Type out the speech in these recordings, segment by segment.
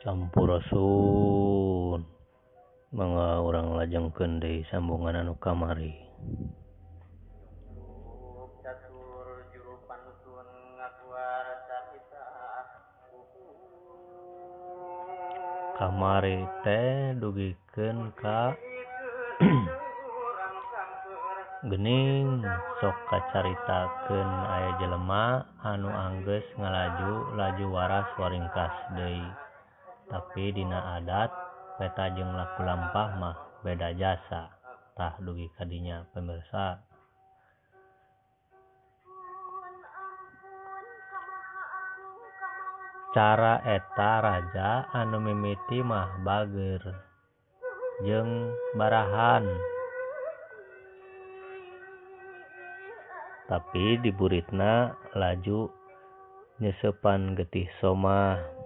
Sampurasun mangga urang lajengkeun deui sambungan anu kamari. Catur juru pantun ngaguar carita Kamari teh dugikeun ka geuning sok kacaritakeun aya jelema anu anggeus ngalaju laju waras waringkas deui. Tapi dina adat peta jeung laku lampah mah beda jasa. Tah dugi kadinya pemirsa. Cara eta raja anu mimiti mah bageur jeung barahan. Tapi di buritna laju nyeusepan getih somah.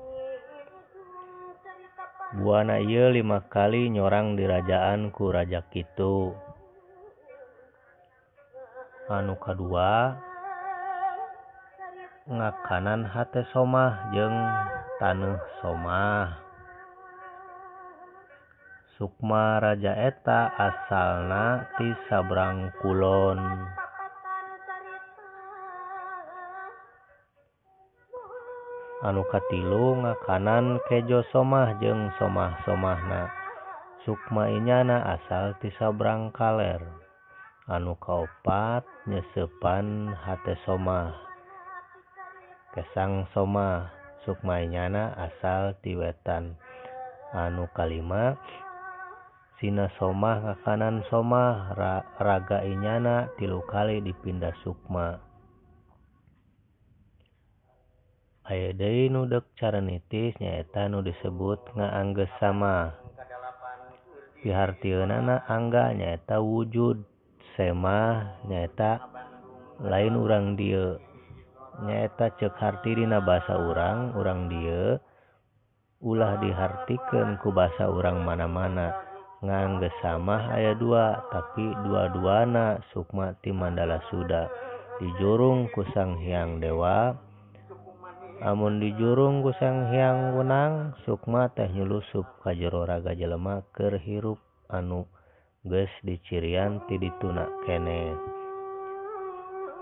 Buana ieu 5 kali nyorang di rajaan ku raja kitu. Anu kadua ngakanan hate somah jeung taneuh somah. Sukma raja eta asalna ti sabrang kulon. Anu katilu ngakanan kejo somah jeung somah-somahna. Sukma inyana asal ti sabrang kaler. Anu kaopat nyeusepan hate somah. Kesang somah. Sukma inyana asal ti wetan. Anu kalima sina somah ngakanan somah. Raga inyana 3 kali dipindah sukma. Aya deui nu deuk carenitis nyaeta nu disebut ngaanggeus sama. Pihartieunana angga nyaeta wujud. Sema nyaeta lain urang dieu. Nyaeta ceuk harti dina basa urang dieu ulah dihartikeun ku basa urang mana-mana. Ngaanggeus sama aya 2, tapi dua-duana sukma ti Mandala Suda. Dijurung ku Sang Hyang Dewa. Amun dijurung ku Sang Hyang Wenang, sukma teh nyulusup ka jero raga jelema keur hirup anu geus dicirian ti dituna keneh.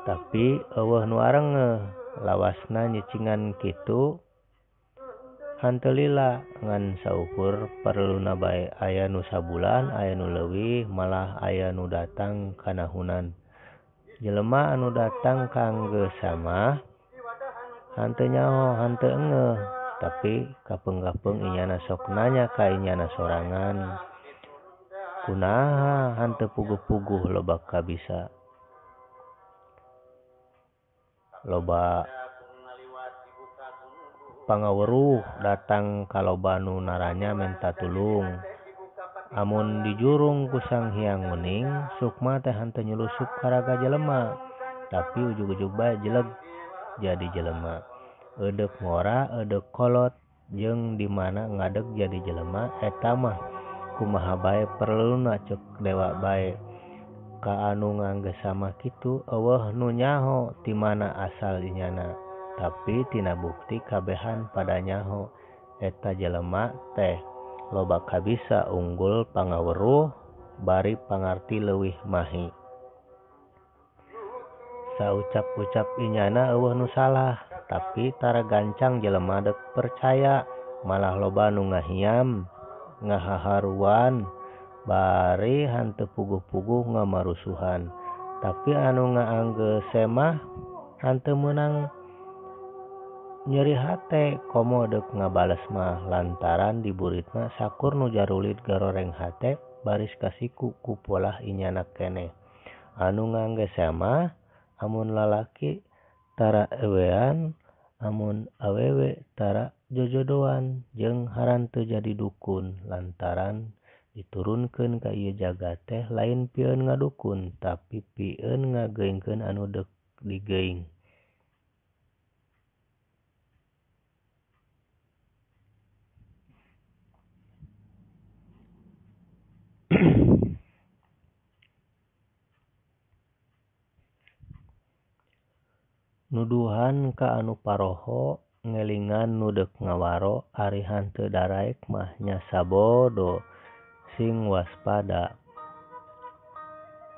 Tapi eueuh nu arenggeuh lawasna nyicingan kitu hanteu lila ngan saukur perluna bae aya nu sabulan, aya nu leuwih, malah aya nu datang kanahunan. Jelema anu datang kaanggeus sama hanteu nyaho hanteu engeuh, tapi kapeung-kapeung inyana sok nanya ka inyana sorangan. Kunaha hanteu puguh-puguh loba kabisa. Loba pangaweuruh datang ka loba nu naranya menta tulung. Amun dijurung ku Sang Hyang Wening, sukma teh hanteu nyulusup ka raga jelema, tapi ujug-ujug bae jeleg jadi jelema. Eudeup ngora, eudeup kolot, jeung di mana ngadeg jadi jelema eta mah kumaha bae perluna ceuk dewa bae. Ka anu ngaanggeus sama kitu eueuh nu nyaho ti mana asal inyana, tapi tina bukti kabehan pada nyaho eta jelema teh loba kabisa unggul pangaweuruh bari pangarti leuwih mahi. Saucap-ucap inyana eueuh nu salah, tapi tara gancang jelema deuk percaya, malah loba nu ngahiam, ngahaharuan, bari hanteu puguh-puguh ngamarusuhan. Tapi anu ngaanggeus semah hanteu meunang nyeri hate, komo deuk ngabales mah lantaran di buritna sakur nu jarulit garoreng hate baris kasiku ku polah inyana keneh. Anu ngaanggeus semah amun lalaki tara ewean, amun awewe tara jojodoan, jeung haranteu jadi dukun lantaran diturunkeun ka ieu jagat teh lain pieun ngadukun, tapi pieun ngageuingkeun anu deuk digeuing. Nuduhan ka anu paroho ngelingan nu deuk ngawaro ari hanteu daraek mah nya sabodo sing waspada.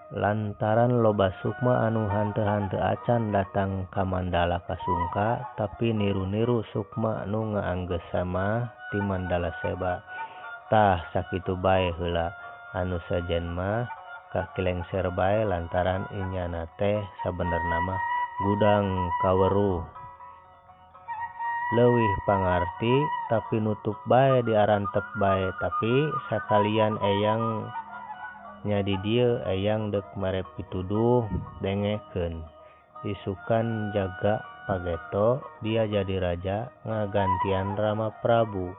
Lantaran loba sukma anu hanteu-hanteu acan datang ka Mandala kasungka tapi niru-niru sukma nu ngaanggeus mah ti Mandala Seba. Tah sakitu bae heula anu sejen mah kakilengser bae lantaran inyana teh sabenerna mah gudang kaweruh. Leuwih pangarti tapi nutup bae diarantep bae tapi sakalian eyang nya di dieu eyang deuk marep pituduh dengekeun. Isukan jaga pageto dia jadi raja ngagantian Rama Prabu.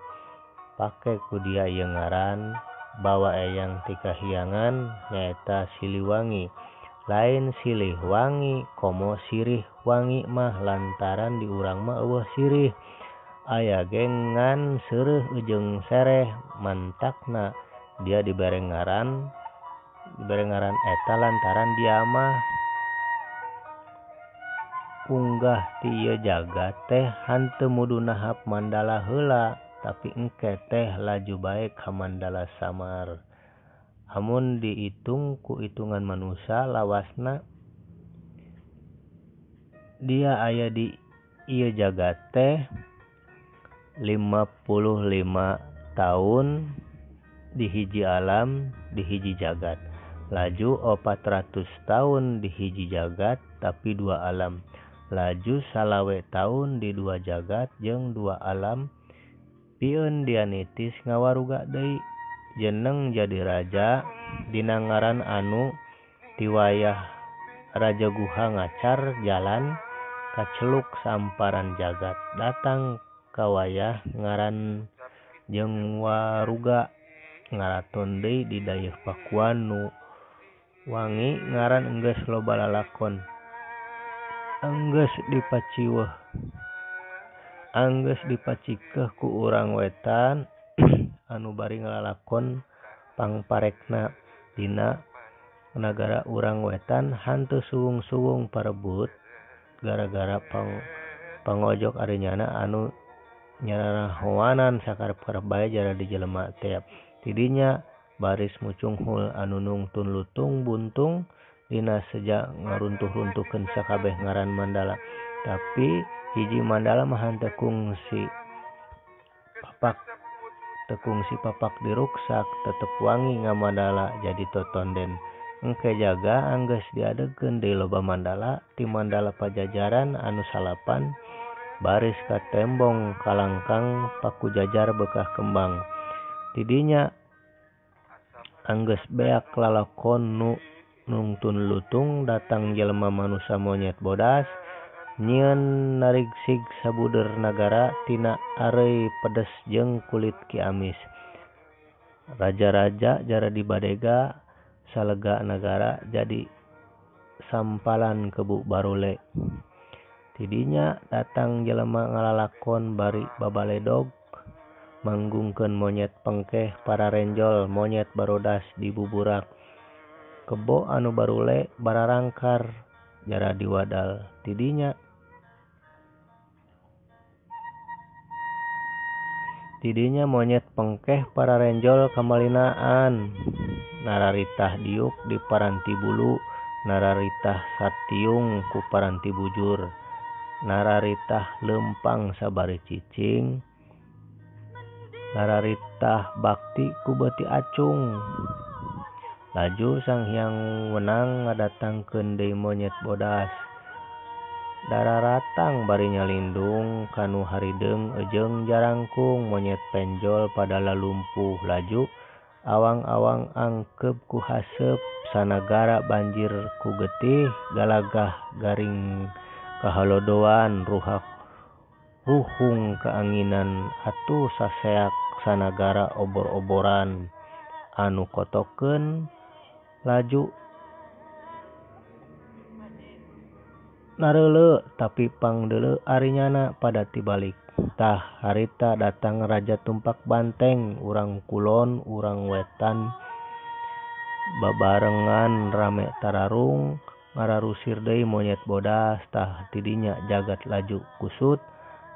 Pake ku dia ieu ngaran bawa eyang ti kahyangan nyaeta Siliwangi. Lain silih wangi komo sirih wangi mah lantaran di urang mah eueuh sirih. Aya ge ngan seureus ujung sereh mantakna dia dibere ngaran eta lantaran dia mah unggah ti ieu jagat teh hanteu mudu nahap Mandala heula tapi engke teh laju bae ka Mandala Samar. Amun diitung ku itungan manusia lawasna dia aya di ieu jagat teh 55 tahun di hiji alam di hiji jagat. Laju 400 tahun di hiji jagat tapi 2 alam. Laju salawe tahun di 2 jagat jeung 2 alam. Pieun dia nitis ngawaruga deui jeneng jadi raja dina ngaran anu ti wayah Raja Guha ngacar jalan kaceluk samparan jagat datang ka wayah ngaran jeung waruga ngaraton deui di dayeuh Pakuan nu wangi ngaran enggeus loba lalakon enggeus dipacikeuh ku urang wetan anu bari ngalalakon pangparekna dina nagara urang wetan hanteu suwung-suwung parebut gara-gara pangojok arinyana anu nyarahoanan sakarep-karep bae jara di jelema teh. Tidinya baris mucunghul anu nungtun lutung buntung dina seja ngaruntuh-runtuhkeun sakabeh ngaran Mandala. Tapi hiji Mandala mah hanteu kungsi papak diruksak tetep wangi ngamandala jadi totonden. Engke jaga anggeus diadegkeun deui loba Mandala ti Mandala Pajajaran anu salapan baris ka tembong kalangkang paku jajar bekah kembang. Tidinya anggeus beak lalakon nu nungtun lutung datang jelema manusia monyet bodas nyieun narigsig sabuder nagara tina areuy pedes jeung kulit ki amis. Raja-raja jara di badega salega nagara jadi sampalan kebu barule. Tidinya datang jelema ngalalakon bari babaledog manggungkeun monyet pengkeh para renjol monyet barodas di buburak. Kebo anu barule bararangkar jara di wadal. Tidinya monyet pengkeh para renjol kamalinaan nararitah diuk di paranti bulu nararitah satiung ku paranti bujur nararitah lempang sabari cicing nararitah bakti ku beuti acung. Laju Sang Hyang Wenang ngadatangkeun deui monyet bodas dararatang bari nyalindung kanu harideung ejeung jarangkung monyet penjol pada lalumpuh. Laju awang-awang angkeb ku haseup sanagara banjir ku getih galagah garing kahalodoan ruhung keanginan atuh saseak sanagara obor-oboran anu kotokeun. Laju nareuleu tapi pangdeuleu arinyana pada tibalik. Tah harita datang Raja Tumpak Banteng urang kulon urang wetan babarengan rame tararung ngararusir deui monyet bodas. Tah tidinya jagat laju kusut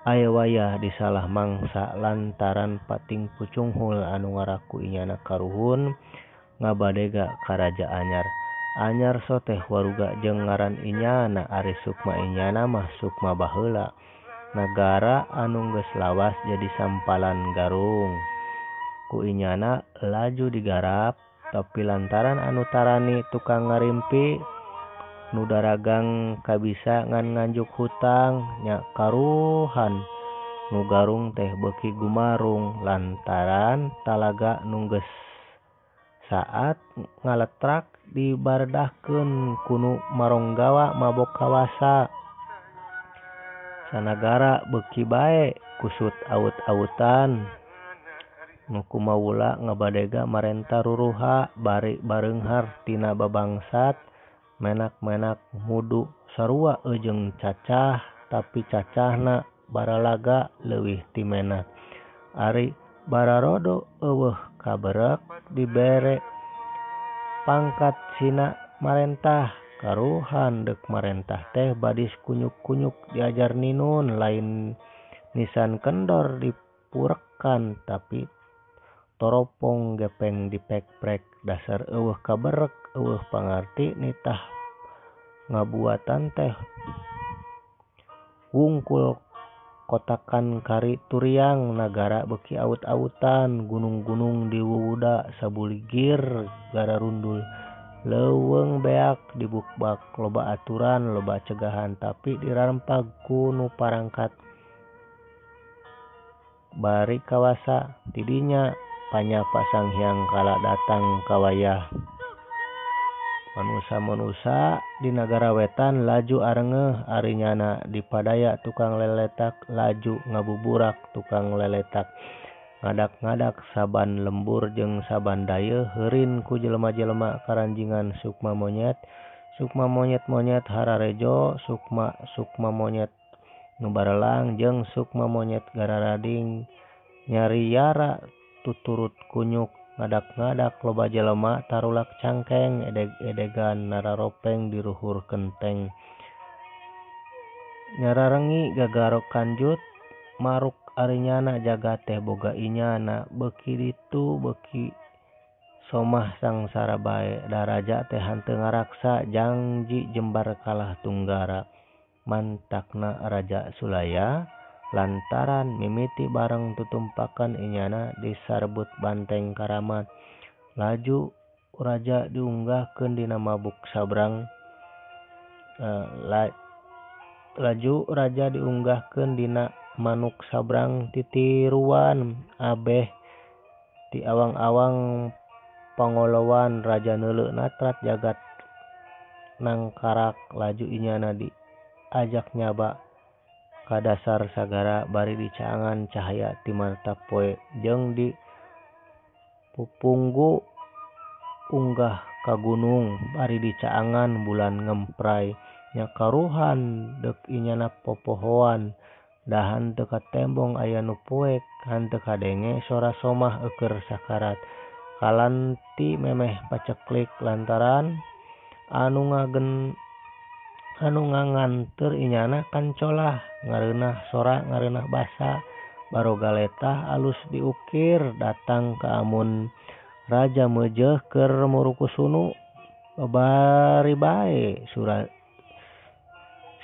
aya wayah disalah mangsa lantaran pating pucunghul anu ngaraku inyana karuhun ngabadega ka raja anyar. Anyar soteh waruga jeung ngaran inyana ari Sukma inyana mah Sukma baheula. Nagara anu geus lawas jadi sampalan garung. Ku inyana laju digarap tapi lantaran anu tarani tukang ngarimpi nu daragang kabisa ngan nganjuk hutang nya karuhan nu garung teh beuki gumarung lantaran talaga nu geus saat ngaletrak dibardahkeun kunu maronggawa mabok kawasa. Sanagara beuki bae kusut aut-autan nu kumaula ngabadega marenta ruruha bari bareunghar tina babangsat menak-menak mudu sarua jeung cacah tapi cacahna baralaga leuwih ti menak. Ari bararodo eueuh kaberek dibere pangkat sina marentah karuhan deuk marentah teh badis kunyuk-kunyuk diajar ninun lain nisan kendor dipurekan tapi toropong gepeng dipek-prek dasar eueuh kaberek eueuh pangarti nitah ngabuatan teh wungkul kotakan kari turiang. Nagara beuki aut-autan gunung-gunung diwuwuda sabuligir gararundul leuweung beak dibukbak loba aturan loba cegahan tapi dirarempag ku nu parangkat bari kawasa tidinya panyapa Sanghyang kala datang ka wayah manusa-manusa di nagara wetan laju arengeuh ari nyana dipadaya tukang leletak laju ngabuburak tukang leletak ngadak-ngadak saban lembur jeung saban dayeuh heurin ku jelema-jelema karanjingan Sukma monyet. Sukma monyet-monyet hararejo Sukma monyet nubarelang jeung Sukma monyet gararading nyariara tuturut kunyuk ngadak-ngadak loba jelema tarulak cangkeng edeg-edegan nararopeng di ruhur genteng nyararengi gagarok kanjut maruk ari nyana jagat teh boga inyana beuki ditu beuki somah sangsara bae da raja teh hanteu ngaraksa janji jembar kalah tunggara mantakna Raja Sulaya lantaran mimiti bareng tutumpakan inyana disarbut banteng Karamat. Laju raja diunggahkeun dina mabuk sabrang laju raja diunggahkeun dina manuk sabrang titiruan abeh ti awang-awang pangolowan raja neuleu natrat jagat nangkarak. Laju inyana diajak nyaba ka dasar sagara bari dicaangan cahaya ti martak poe jeung di pupunggu unggah ka gunung bari dicaangan bulan ngempray nya karuhan deuk inyana popohoan da hanteu katembong aya nu poek hanteu kadenge sora somah eukeur sakarat kalanti memeh paceklik lantaran anu nganganteur inyana kancolah ngareunah sora ngareunah basa baroga letah alus diukir datang ka amun raja meujeuh keur muruku sunu babari bae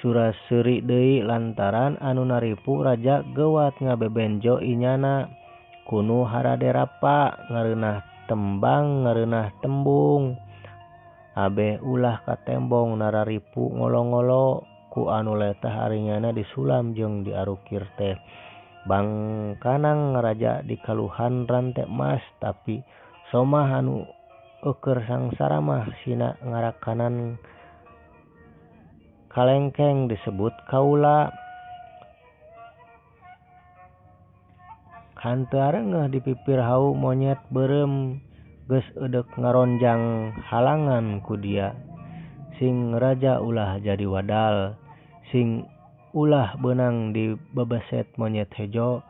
sura-suri deui lantaran anu naripu raja geuwat ngabebenjo inyana kunu haraderapa ngareunah tembang ngareunah tembung abeh ulah katembong nararipu ngolo-ngolo ku anu letah arinyana disulam jeung diarukir teh bangkanang raja dikaluhan rante emas tapi somah anu eukeur sangsara mah sina ngarakanan kalengkeng disebut kaula. Hanteu areungeuh dipipir hau monyet beureum geus eudek ngaronjang halangan ku dia. Sing raja ulah jadi wadal, sing ulah beunang dibebeset monyet hejo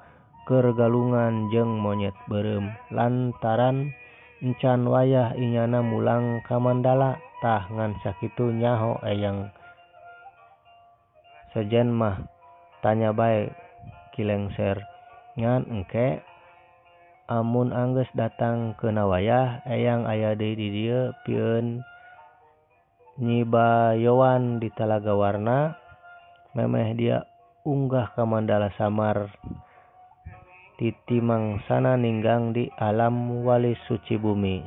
keur galungan jeung monyet beureum lantaran encan wayah inyana mulang ka Mandala. Tah ngan sakitu nyaho eyang sejen mah tanya bae kilengser ngan engke amun anggeus datang ke nawayah eyang aya deui di dieu pieun Nyibayowan di Talaga Warna memeh dia unggah ka Mandala Samar titi mangsana ninggang di alam wali suci bumi.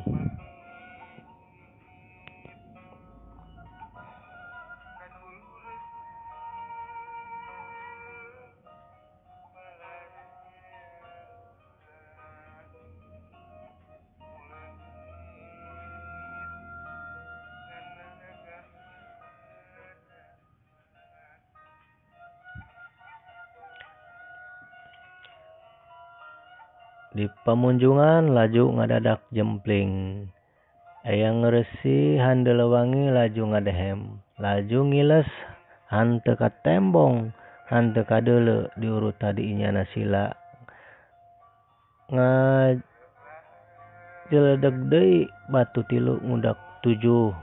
Di pamunjungan laju ngadadak jempling. Eyang ngeresi handeuleuk wangi laju ngadehem. Laju ngiles hanteu ka tembong, hanteu ka deuleu diurut tadi inyana sila. Ngajeledeg deui batu tilu ngudak 7.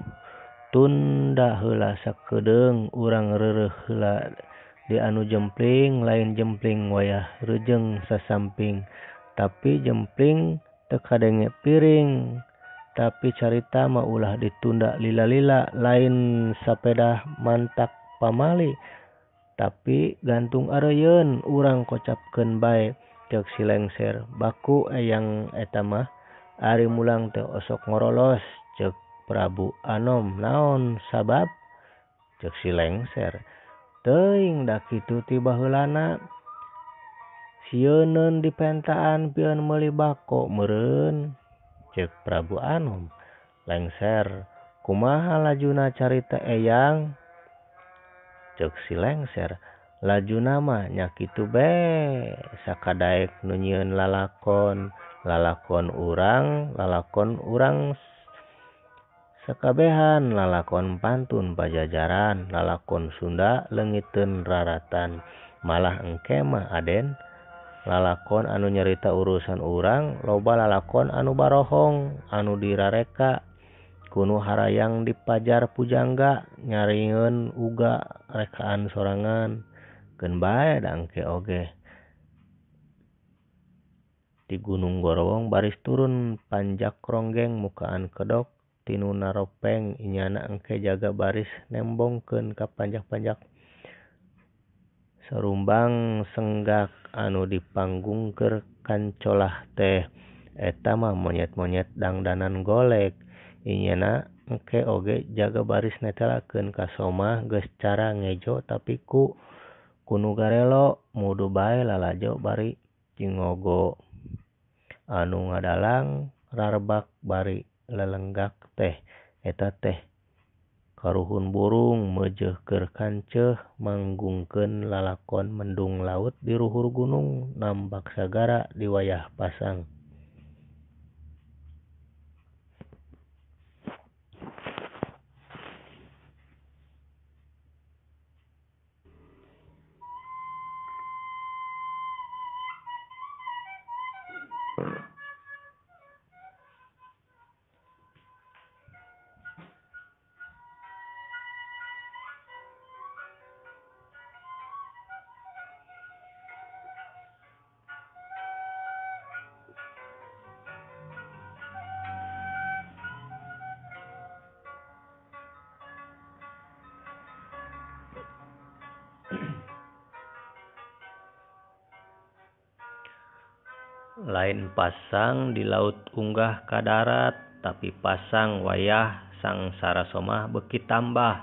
Tunda heula sakedeung urang reureuh heula di anu jempling lain jempling wayah reujeng sasamping. Tapi jempling teu kadenge piring. Tapi carita mah ulah ditunda lila-lila lain sapeda mantak pamali. Tapi gantung areuyeun urang kocapkeun bae ceuk si lengser. Baku eyang eta mah ari mulang teh osok ngorolos ceuk Prabu Anom. Naon sabab ceuk si lengser. Teuing da kitu ti baheulana sieun di pentaan pieun meuli bako meureun ceuk Prabu Anom. Lengser, kumaha lajuna carita eyang? Ceuk si lengser. Lajuna mah nya kitu bae sakadaek nu nyieun lalakon urang sakabehan, lalakon pantun pajajaran, lalakon Sunda leungiteun raratan. Malah engke mah Aden lalakon anu nyarita urusan urang loba lalakon anu barohong anu dirareka kunu harayang dipajar pujangga nyarieun uga rekaan sorangan keun bae da engke oge. Di Gunung Gorowong baris turun panjak ronggeng mukaan kedok tinu naropeng inyana engke jaga baris nembongkeun ka panjak-panjak sarumbang senggak anu dipanggungkeun kancolah teh eta mah monyet-monyet dangdanan golek. Inyana engke oge jaga baris netelakeun ka somah geus cara ngejo tapi kunu garelo mudu bae lalajo bari cingogo anu ngadalang rarebak bari lelenggak teh eta teh karuhun burung meujeuh keur kanceuh manggungkeun lalakon mendung laut di ruhur gunung nambak sagara di wayah pasang. Lain pasang di laut unggah ka darat, tapi pasang wayah sangsara somah beuki tambah.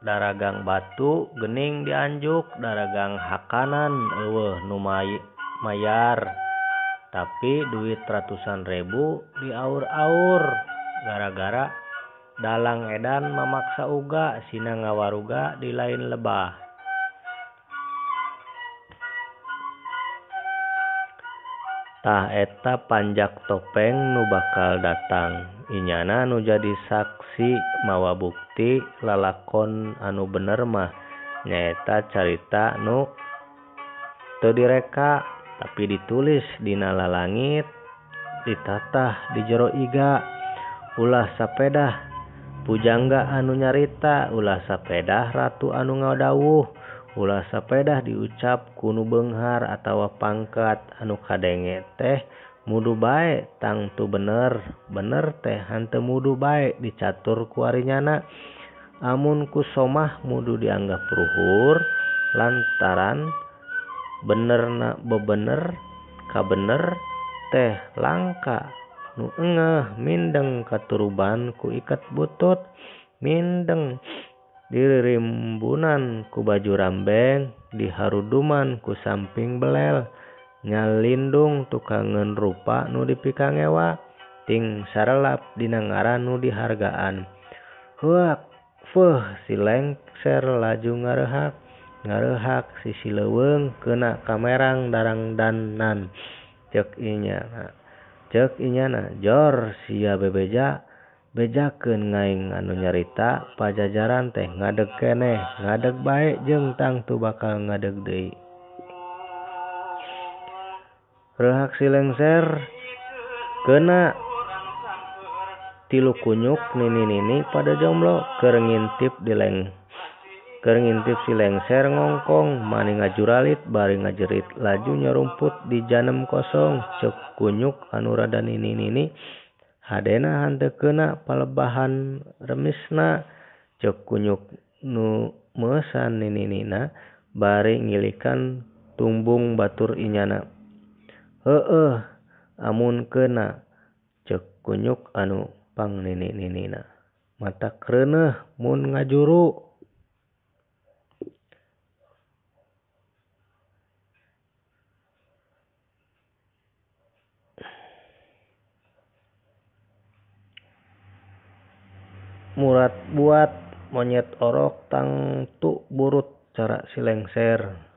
Daragang batu geuning dianjuk, daragang hakanan eueuh nu mayar, tapi duit ratusan ribu diaur-aur gara-gara dalang edan mamaksa uga sina ngawaruga di lain lebah. Tah eta panjak topeng nu bakal datang. Inyana nu jadi saksi mawa bukti lalakon anu bener mah nyaeta carita nu teu direka tapi ditulis dina lalangit ditatah di jero iga. ulah sapedah pujangga anu nyarita, ulah sapedah ratu anu ngadawuh, ulah sapedah diucap kuno beunghar atawa pangkat anu kadenge teh mudu bae tangtu bener teh hanteu mudu bae dicatur ku arinyana. Amun ku somah mudu dianggap luhur lantaran benerna bebener kabener teh langka nu engeh mindeng katuruban ku ikat butut, mindeng dirimbunan ku baju rambeng, diharuduman ku samping belel, nyalindung tukangeun rupa nu dipikangewa, ting sarelap dina ngaran nu dihargaan. Huak si lengser laju ngarehak si sileuweung keuna kamerang darangdanan ceuk inyana jor sia bejakeun ngaing anu nyarita pajajaran teh ngadeg keneh ngadeg bae jeung tangtu bakal ngadeg deui. Rehak si lengser keuna 3 kunyuk nini pada jomblo keur ngintip si lengser ngongkong mani ngajuralit bari ngajerit laju nyerumput di janem kosong ceuk kunyuk anu rada nini hadena hanteu keuna palebahan remisna ceuk kunyuk nu meusan ninina bari ngilikan tumbung batur inyana. Heueuh amun keuna ceuk kunyuk anu pang nini-ninina mata kreuneuh mun ngajuru. Murat buat monyet orok tangtu burut cara si lengser.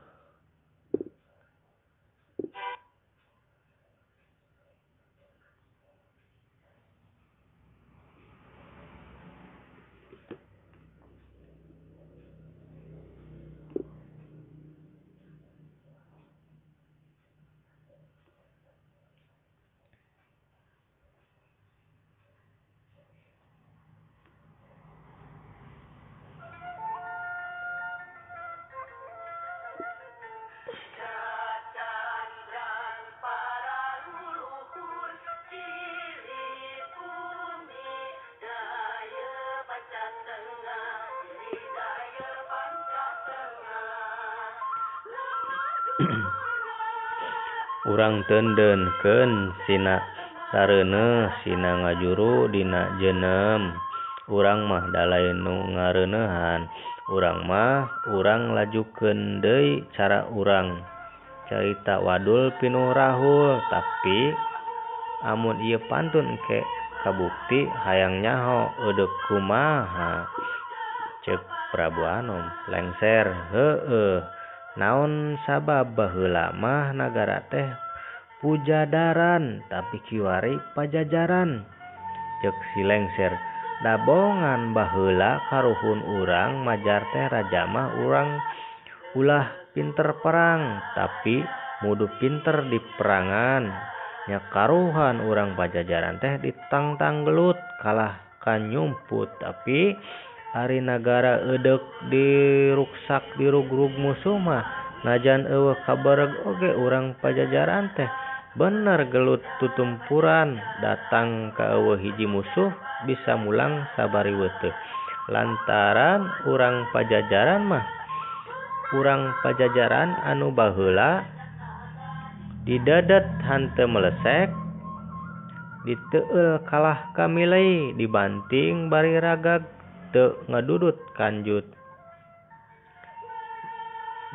Urang teundeunkeun sina sareuneuh sina ngajuru dina jeuneum. Urang mah dalain nu ngareuneuhan. Urang lajukeun deui cara urang carita wadul pinuh rahul, tapi amun ieu pantun engke kabukti hayang nyaho eudeuh kumaha ceuk Prabu Anom. Lengser heueuh naon sabab baheula mah nagara teh pujadaran tapi kiwari pajajaran ceuk si lengser. Dabongan baheula karuhun urang majar teh raja mah urang ulah pinter perang tapi mudu pinter di perangan. Nya karuhan urang pajajaran teh ditangtang gelut kalah kanyumput tapi ari nagara eudeuh diruksak dirugrug musuh mah najan eueuh kabareg oge urang pajajaran teh bener gelut tutumpuran datang ka eueuh hiji musuh bisa mulang sabari weuteuh. Lantaran urang pajajaran anu baheula didedet hanteu melesek diteueul kalah kamilei dibanting bari ragag teu ngadudut kanjut.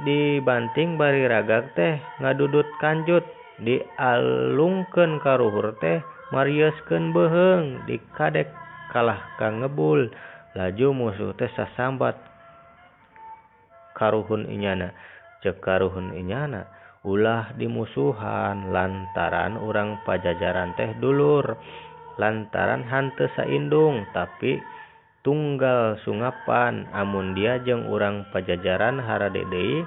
Dibanting bari ragag teh ngadudut kanjut dialungkeun ka ruhur teh marioskeun beuheung dikadek kalah ka ngebul. Laju musuh teh sasambat karuhun inyana ceuk karuhun inyana ulah dimusuhan lantaran urang pajajaran teh dulur lantaran hanteu saindung tapi tunggal sungapan. Amun dia jeung urang pajajaran harade deui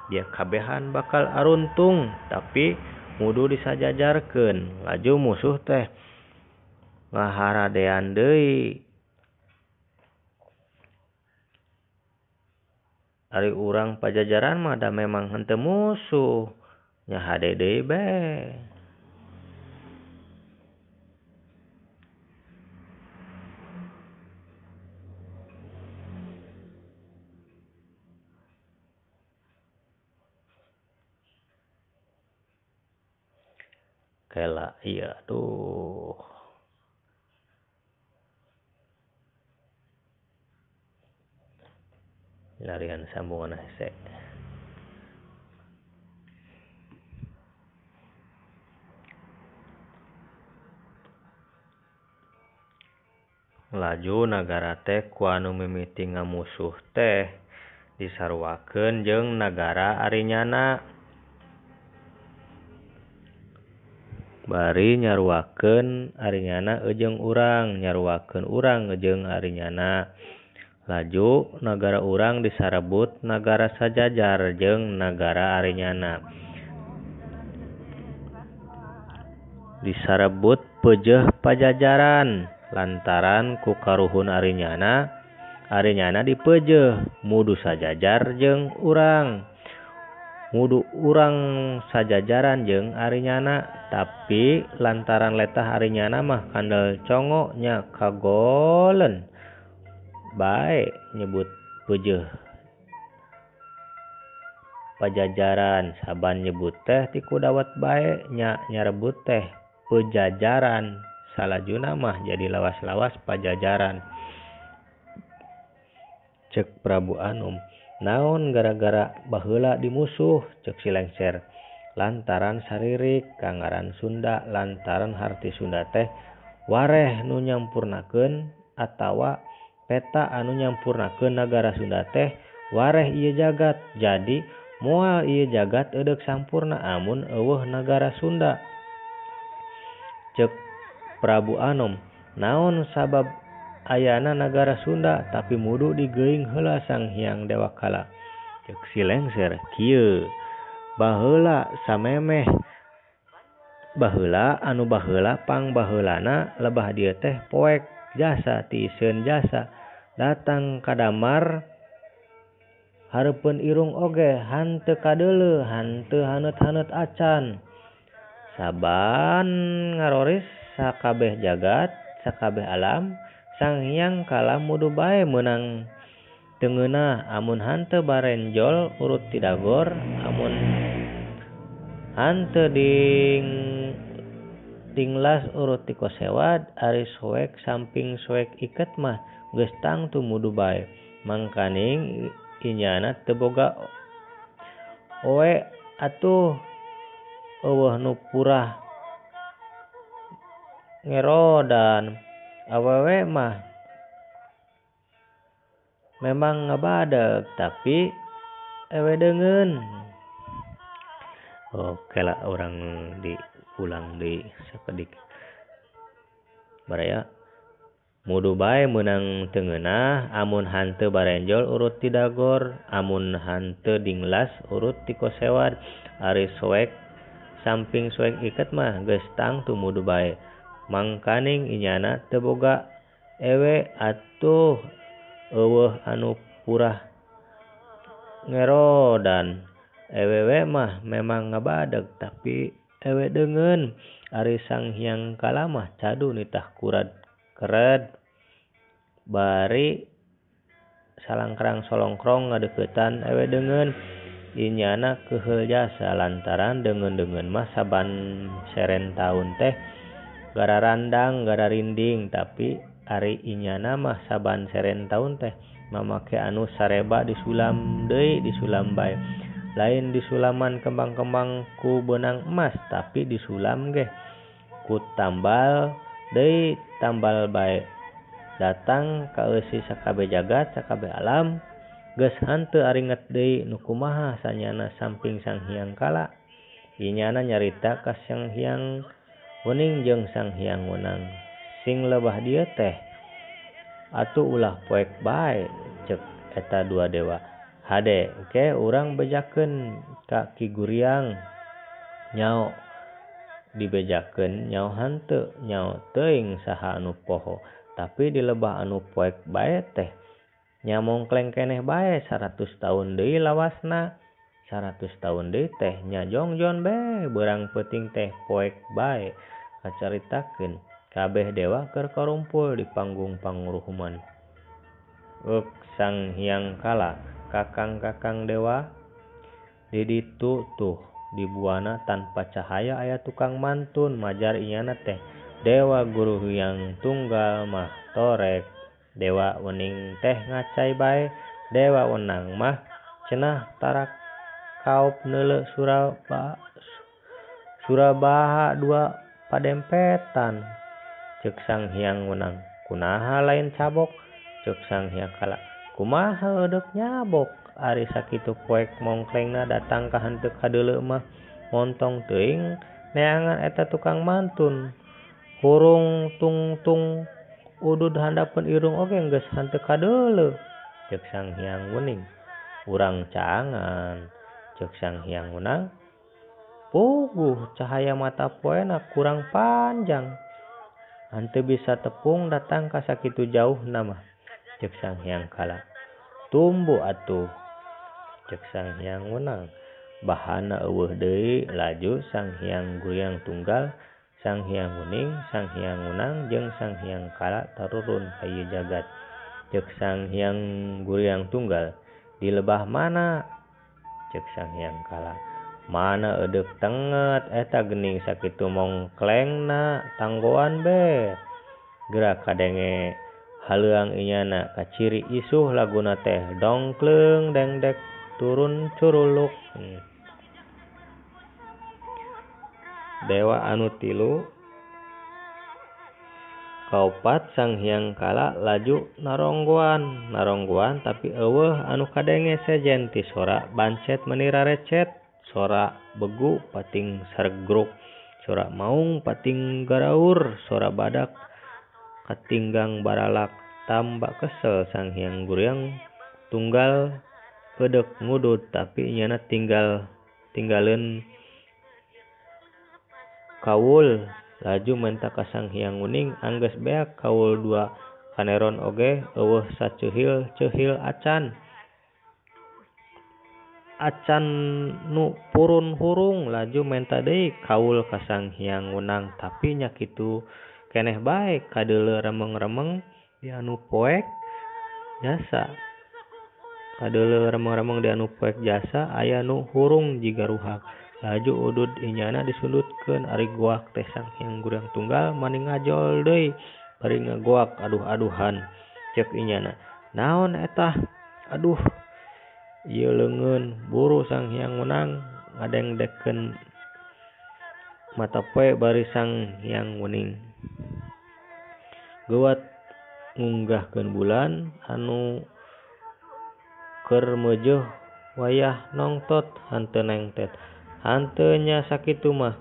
dia kabehan bakal aruntung tapi mudu disajajarkeun. Laju musuh teh ngaharadean deui. Ari urang pajajaran mah da memang henteu musuh, nya hade deui bae. Kela iya aduh. Larian sambungan hese. Laju nagara teh ku anu mimiti ngamusuh teh disaruakeun jeung nagara arinyana. Bari nyaruakeun arinyana jeung urang, nyaruakeun urang jeung arinyana. Laju nagara urang disarebut nagara sajajar jeung nagara arinyana. Disarebut peujeuh pajajaran lantaran ku karuhun arinyana dipeujeuh mudu sajajar jeung urang. Mudu urang sajajaran jeung arinyana, tapi lantaran letah arinyana mah kandel congo nya kagoleun bae nyebut peujeuh pajajaran. Saban nyebut teh ti kudawat bae nya nyarebut teh pejajaran. Salajuna mah jadi lawas-lawas pajajaran. Cek Prabu Anum, naon gara-gara baheula dimusuh? Cek si Lengser, lantaran saririk kangaran Sunda, lantaran harti Sunda teh wareh nu nyampurnakeun atawa peta anu nyampurnakeun nagara Sunda teh wareh ieu jagat. Jadi moal ieu jagat eudeuh sampurna amun eueuh nagara Sunda. Cek Prabu Anom, naon sabab ayana nagara Sunda tapi mudu digeuing heula Sang Hyang Dewakala? Cek si Lengser, kieu baheula samemeh baheula anu baheula pang baheulana lebah dieu teh poek jasa ti sieun jasa datang ka damar hareupeun irung oge hanteu kadeuleu hanteu haneut-haneut acan. Saban ngaroris sakabeh jagat sakabeh alam Sang Hyang Kala mudu bae meunang teu ngeunah. Amun hanteu barenjol urut ti dagor, amun hanteu dinglas urut ti kosewad, ari soek samping soek iket mah geus tangtu mudu bae. Mangkaning inyana teu boga oe atuh eueuh nu purah ngerodan. Awewe mah memang ngabadeg tapi ewe deungeun. Oke lah orang diulang di sakedik. Baraya mudu bae meunang teu ngeunah, amun hanteu barenjol urut ti dagor, amun hanteu dinglas urut ti kosewad, ari soek samping soek iket mah geus tangtu mudu bae. Mangkaning inyana teu boga ewe atuh eueuh anu purah ngerodan. Ewewe mah memang ngabadeg tapi ewe deungeun. Ari Sang Hyang Kala mah cadu nitah kurad kered. Bari salangkrang solongkrong ngadeuketan ewe deungeun. Inyana keheul jasa lantaran deungeun-deungeun mah saban seren taun teh gara randang gara rinding, tapi ari inyana mah saban seren taun teh mamake anu sareba disulam deui, disulam bae. Lain disulaman kembang-kembang ku benang emas, tapi disulam ge ku tambal deui, tambal bae. Datang ka eusi sakabeh jagat sakabeh alam geus hanteu aringet deui nu kumaha sanyana samping Sang Hyang Kala. Inyana nyarita ka Sang Hyang Wening jeung Sang Hyang Wenang. Sing lebah dieu teh atuh ulah poek bae, cek eta dua dewa. Hade ke urang bejakeun ka Ki Guryang nyao dibejakeun nyaho hanteu nyaho teuing saha anu poho tapi di lebah anu poek bae teh nya mongkleng keneh bae 100 tahun deui lawasna 100 tahun deui teh nya jongjon bae beurang peuting teh poek bae kacaritakeun kabeh dewa keur karumpul di panggung panguruhuman. Sang Hyang Kala kakang-kakang dewa di ditu tuh di buana tanpa cahaya aya tukang mantun majar inyana teh Dewa Guru Hyang Tunggal mah torek Dewa Wening teh ngacai bae Dewa Wenang mah cenah tarak kaup neule Surabaha dua padempetan ceuk Sang Hyang Wenang kunaha lain cabok ceuk Sang Hyang Kala kumaha eudeup nyabok ari sakitu poek mongklengna datang ka henteu kadeuleu mah montong teuing neangan eta tukang mantun hurung tungtung udud handapeun irung oge geus henteu kadeuleu ceuk Sang Hyang Wening urang caangan ceuk Sang Hyang Wenang puguh cahaya mata poena kurang panjang henteu bisa tepung datang ka sakitu jauhna mah ceuk Sang Hyang Kala tumbu atuh ceuk Sang Hyang Wenang bahana eueuh deui laju Sang Hyang Guryang Tunggal Sang Hyang Wening Sang Hyang Wenang jeung Sang Hyang Kala tarurun ka ieu jagat ceuk Sang Hyang Guryang Tunggal di lebah mana ceuk Sang Hyang Kala mana eudeup tenget eta geuning sakitu mongklengna tanggoan be geura kadenge haleuang inyana kaciri isuh laguna teh dongkleung dengdek turun curuluk. Dewa anu tilu kaopat Sang Hyang Kala laju naronggoan tapi eueuh anu kadenge sejen ti sora bancet meuni rarecet sora begu pating saregruk sora maung pating garaur sora badak katinggang baralak tamba kesel Sang Hyang Guryang Tunggal eudeup ngudud tapi inyana tinggalin kaul laju menta ka Sang Hyang Wening anggeus beak kaul dua kaneron oge eueuh saceuhil-ceuhil acan nu purun hurung laju menta deui kaul ka Sang Hyang Wenang tapi nya kitu keneh bae kadeuleu remeng-remeng di anu poek jasa aya nu hurung jiga ruhak laju udud inyana disundutkeun ari goak teh Sang Hyang Guryang Tunggal mani ngajol deui bari ngagoak aduh-aduhan ceuk inyana naon eta aduh ieu leungeun buru Sang Hyang Wenang ngadengdekkeun mata poe bari Sang Hyang Wening geuwat ngunggahkeun bulan anu keur meujeuh wayah nongtot henteu nengtet hanteu nya sakitu mah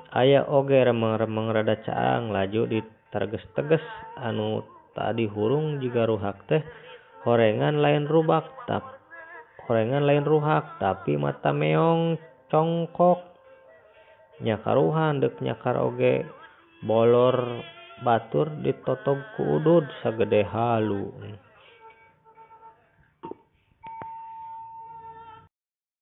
aya oge remeng-remeng rada caang laju diteges-teges anu tadi hurung jiga ruhak teh horengan lain ruhak tapi mata meong congkok nya karuhan deuk nyakar oge bolor batur ditotog ku udud sagede halu.